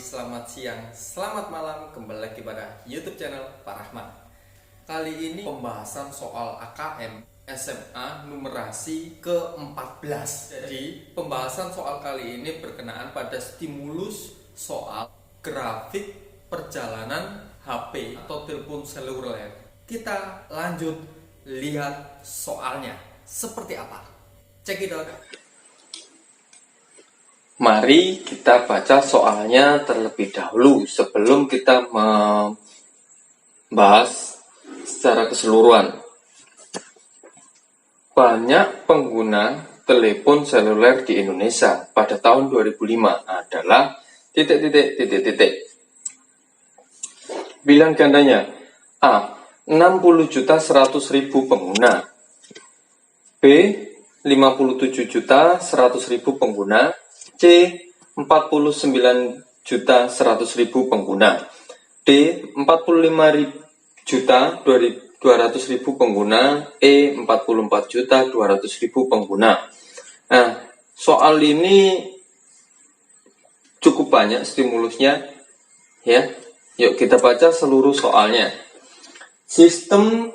selamat siang, selamat malam, kembali lagi pada YouTube channel Pak Rahmat. Kali ini pembahasan soal AKM SMA numerasi ke-14. Jadi pembahasan soal kali ini berkenaan pada stimulus soal grafik perjalanan HP atau telepon seluler. Kita lanjut lihat soalnya seperti apa. Cekidot. Mari kita baca soalnya terlebih dahulu sebelum kita membahas secara keseluruhan. Banyak pengguna telepon seluler di Indonesia pada tahun 2005 adalah ... Bilang gandanya A. 60.100.000 pengguna, B. 57.100.000 pengguna, C. 49.100.000 pengguna, D. 45.200.000 pengguna, E. 44.200.000 pengguna. Nah, soal ini cukup banyak stimulusnya, ya. Yuk kita baca seluruh soalnya. Sistem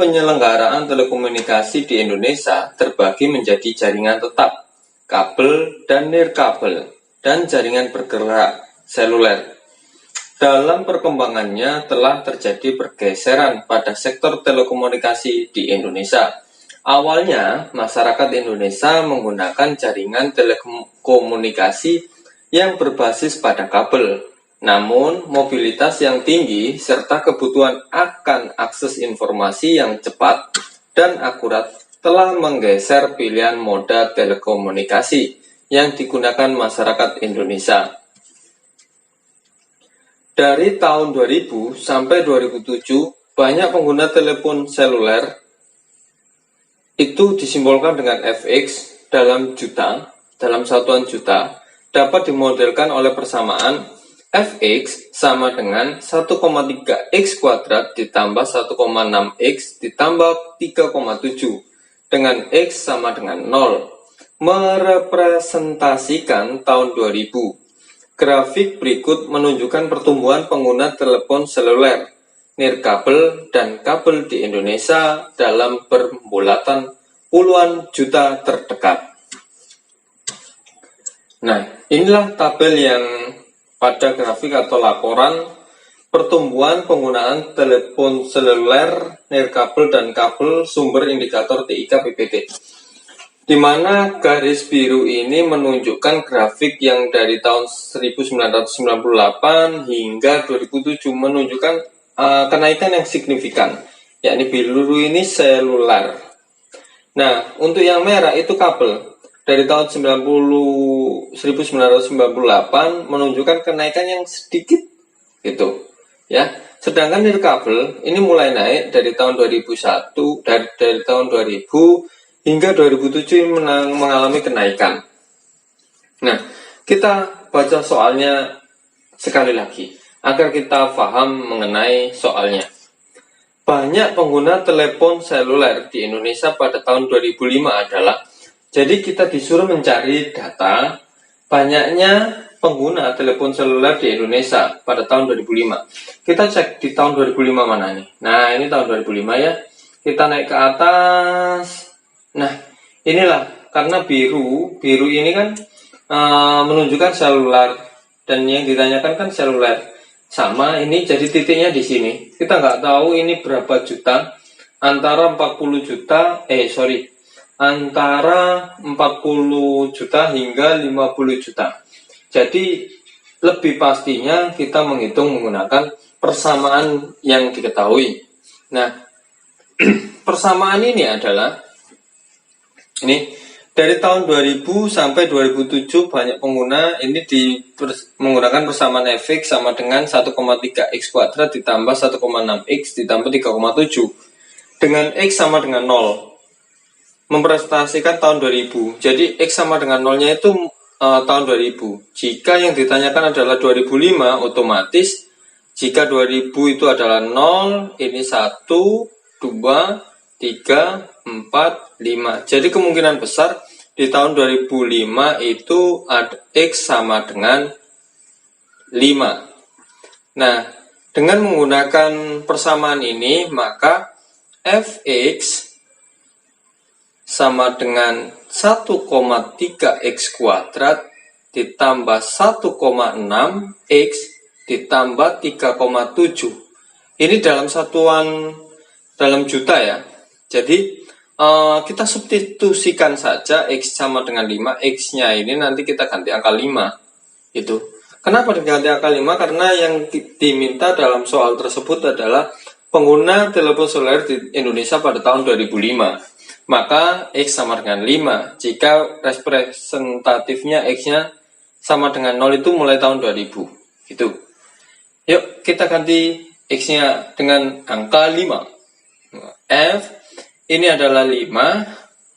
penyelenggaraan telekomunikasi di Indonesia terbagi menjadi jaringan tetap, kabel dan nirkabel, dan jaringan bergerak seluler. Dalam perkembangannya telah terjadi pergeseran pada sektor telekomunikasi di Indonesia. Awalnya, masyarakat Indonesia menggunakan jaringan telekomunikasi yang berbasis pada kabel. Namun, mobilitas yang tinggi serta kebutuhan akan akses informasi yang cepat dan akurat telah menggeser pilihan moda telekomunikasi yang digunakan masyarakat Indonesia. Dari tahun 2000 sampai 2007, banyak pengguna telepon seluler itu disimbolkan dengan fx dalam satuan juta, dapat dimodelkan oleh persamaan fx sama dengan 1,3x kuadrat ditambah 1,6x ditambah 3,7 dengan x sama dengan 0, merepresentasikan tahun 2000. Grafik berikut menunjukkan pertumbuhan pengguna telepon seluler, nirkabel, dan kabel di Indonesia dalam perbulatan puluhan juta terdekat. Nah, inilah tabel yang pada grafik atau laporan pertumbuhan penggunaan telepon seluler, nirkabel, dan kabel sumber indikator TIK PPT. Di mana garis biru ini menunjukkan grafik yang dari tahun 1998 hingga 2007 menunjukkan kenaikan yang signifikan, yakni biru ini seluler. Nah, untuk yang merah itu kabel. Dari tahun 1998 menunjukkan kenaikan yang sedikit gitu, ya. Sedangkan nirkabel ini mulai naik dari tahun 2001, dari tahun 2000 hingga 2007 mengalami kenaikan. Nah, kita baca soalnya sekali lagi agar kita paham mengenai soalnya. Banyak pengguna telepon seluler di Indonesia pada tahun 2005 adalah, jadi kita disuruh mencari data banyaknya pengguna telepon seluler di Indonesia pada tahun 2005. Kita cek di tahun 2005 mana nih? Nah, ini tahun 2005 ya. Kita naik ke atas. Nah, inilah karena biru ini kan menunjukkan seluler, dan yang ditanyakan kan seluler. Sama ini jadi titiknya di sini. Kita nggak tahu ini berapa juta, antara 40 juta hingga 50 juta. Jadi lebih pastinya kita menghitung menggunakan persamaan yang diketahui. Nah, persamaan ini adalah ini dari tahun 2000 sampai 2007 banyak pengguna ini menggunakan persamaan fx sama dengan 1,3x kuadrat ditambah 1,6x ditambah 3,7 dengan x sama dengan 0. Mempresentasikan tahun 2000. Jadi X sama dengan nolnya itu tahun 2000. Jika yang ditanyakan adalah 2005, otomatis jika 2000 itu adalah 0, ini 1, 2, 3, 4, 5. Jadi kemungkinan besar di tahun 2005 itu ada X sama dengan Nah, dengan menggunakan persamaan ini, maka fx sama dengan 1,3x kuadrat ditambah 1,6x ditambah 3,7. Ini dalam satuan dalam juta ya. Jadi kita substitusikan saja x sama dengan 5, x-nya ini nanti kita ganti angka 5. Itu. Kenapa diganti angka 5? Karena yang diminta dalam soal tersebut adalah pengguna telepon seluler di Indonesia pada tahun 2005. Maka X sama dengan 5. Jika representatifnya X-nya sama dengan 0 itu mulai tahun 2000. Gitu. Yuk kita ganti X-nya dengan angka 5. F ini adalah 5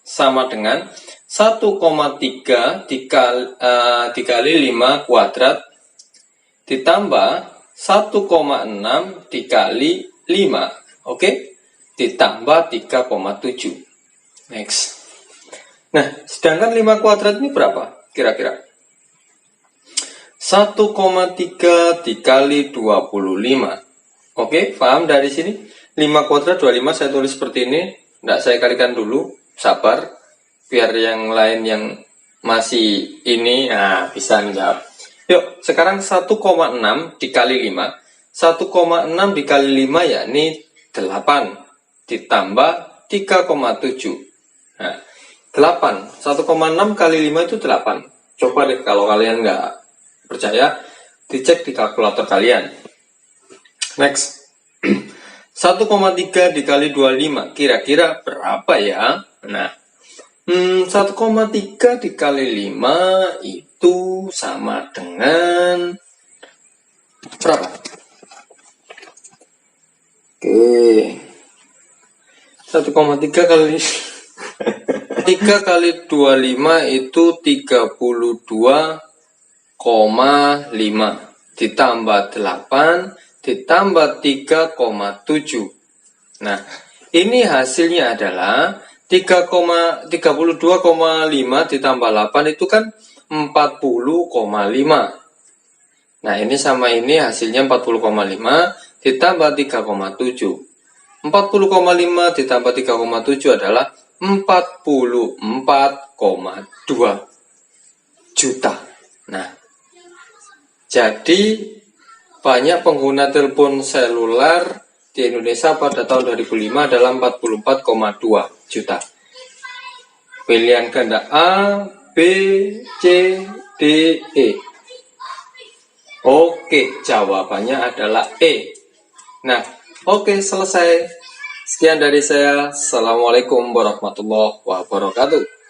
sama dengan 1,3 dikali 5 kuadrat ditambah 1,6 dikali 5. Oke? Ditambah 3,7. Next. Nah, sedangkan 5 kuadrat ini berapa? Kira-kira 1,3 dikali 25. Oke, paham dari sini? 5 kuadrat 25 saya tulis seperti ini. Nggak saya kalikan dulu, sabar. Biar yang lain yang masih ini, bisa menjawab. Yuk, sekarang 1,6 dikali 5. 1,6 dikali 5 yakni 8 ditambah 3,7. Nah, 8, 1,6 kali 5 itu 8. Coba deh kalau kalian nggak percaya, dicek di kalkulator kalian. Next. 1,3 dikali 25, kira-kira berapa ya? Nah, 1,3 dikali 5 itu sama dengan berapa? Oke. 1,3 kali 3 kali 25 itu 32,5 ditambah 8 ditambah 3,7. Nah, ini hasilnya adalah 32,5 ditambah 8 itu kan 40,5. Nah, ini sama ini hasilnya 40,5 ditambah 3,7. 40,5 ditambah 3,7 adalah 44,2 juta. Nah, jadi banyak pengguna telepon seluler di Indonesia pada tahun 2005 adalah 44,2 juta. Pilihan ganda A, B, C, D, E. Oke, jawabannya adalah E. Nah, oke, selesai. Sekian dari saya. Assalamualaikum warahmatullahi wabarakatuh.